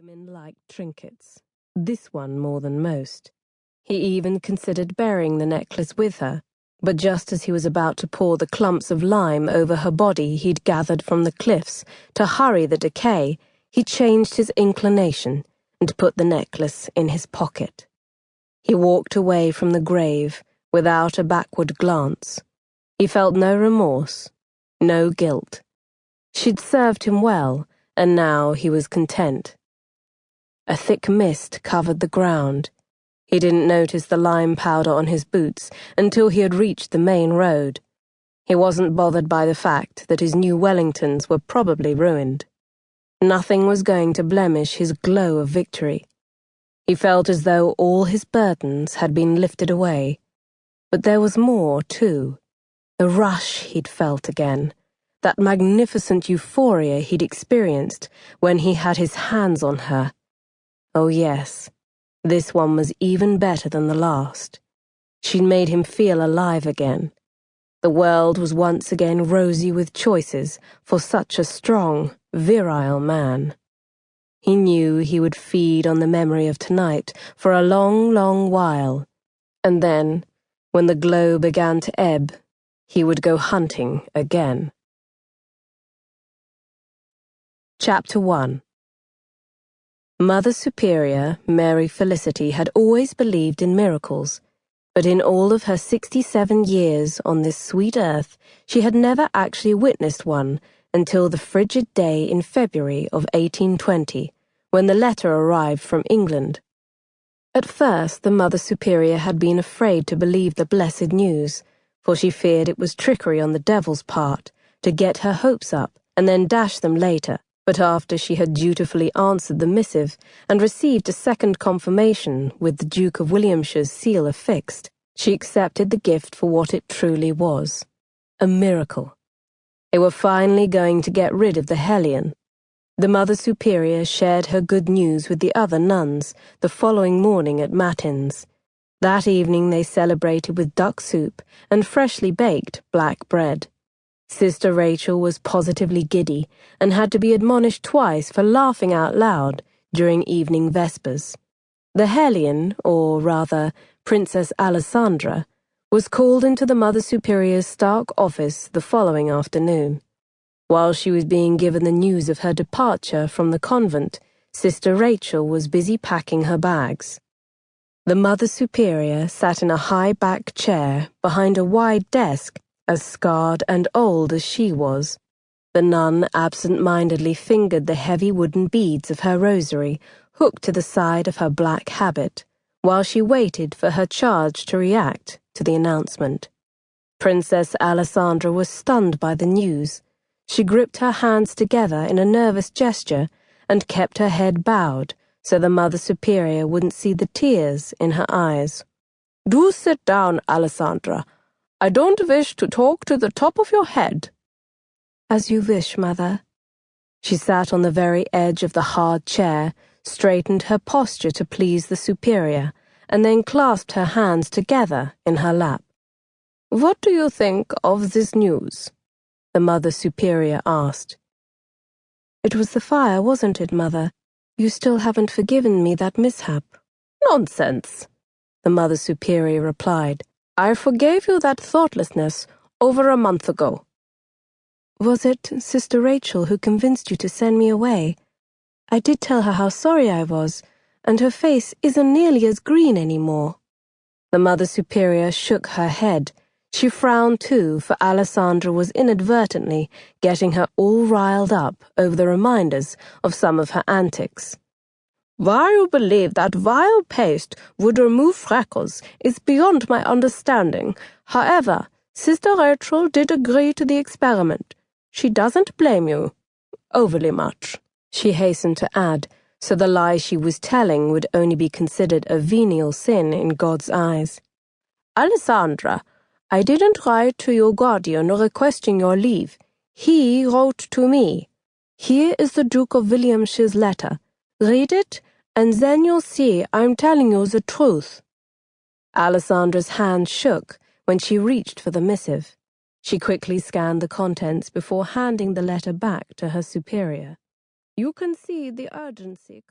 Women liked trinkets, this one more than most. He even considered burying the necklace with her, but just as he was about to pour the clumps of lime over her body he'd gathered from the cliffs to hurry the decay, he changed his inclination and put the necklace in his pocket. He walked away from the grave without a backward glance. He felt no remorse, no guilt. She'd served him well, and now he was content. A thick mist covered the ground. He didn't notice the lime powder on his boots until he had reached the main road. He wasn't bothered by the fact that his new Wellingtons were probably ruined. Nothing was going to blemish his glow of victory. He felt as though all his burdens had been lifted away. But there was more, too. The rush he'd felt again. That magnificent euphoria he'd experienced when he had his hands on her. Oh yes, this one was even better than the last. She'd made him feel alive again. The world was once again rosy with choices for such a strong, virile man. He knew he would feed on the memory of tonight for a long, long while, and then, when the glow began to ebb, he would go hunting again. Chapter 1. Mother Superior Mary Felicity had always believed in miracles, but in all of her 67 years on this sweet earth, she had never actually witnessed one until the frigid day in February of 1820, when the letter arrived from England. At first, the Mother Superior had been afraid to believe the blessed news, for she feared it was trickery on the devil's part to get her hopes up and then dash them later. But after she had dutifully answered the missive and received a second confirmation with the Duke of Williamshire's seal affixed, she accepted the gift for what it truly was, a miracle. They were finally going to get rid of the hellion. The Mother Superior shared her good news with the other nuns the following morning at matins. That evening they celebrated with duck soup and freshly baked black bread. Sister Rachel was positively giddy and had to be admonished twice for laughing out loud during evening vespers. The hellion, or rather Princess Alessandra, was called into the Mother Superior's stark office the following afternoon. While she was being given the news of her departure from the convent, Sister Rachel was busy packing her bags. The Mother Superior sat in a high-backed chair behind a wide desk, as scarred and old as she was. The nun absent-mindedly fingered the heavy wooden beads of her rosary, hooked to the side of her black habit, while she waited for her charge to react to the announcement. Princess Alessandra was stunned by the news. She gripped her hands together in a nervous gesture and kept her head bowed so the Mother Superior wouldn't see the tears in her eyes. "Do sit down, Alessandra. I don't wish to talk to the top of your head." "As you wish, Mother." She sat on the very edge of the hard chair, straightened her posture to please the Superior, and then clasped her hands together in her lap. "What do you think of this news?" the Mother Superior asked. "It was the fire, wasn't it, Mother? You still haven't forgiven me that mishap." "Nonsense," the Mother Superior replied. "I forgave you that thoughtlessness over a month ago." "Was it Sister Rachel who convinced you to send me away? I did tell her how sorry I was, and her face isn't nearly as green anymore." The Mother Superior shook her head. She frowned too, for Alessandra was inadvertently getting her all riled up over the reminders of some of her antics. "Why you believe that vile paste would remove freckles is beyond my understanding. However, Sister Rachel did agree to the experiment. She doesn't blame you overly much," she hastened to add, so the lie she was telling would only be considered a venial sin in God's eyes. "Alessandra, I didn't write to your guardian requesting your leave. He wrote to me. Here is the Duke of Williamshire's letter. Read it, and then you'll see I'm telling you the truth." Alessandra's hand shook when she reached for the missive. She quickly scanned the contents before handing the letter back to her superior. "You can see the urgency."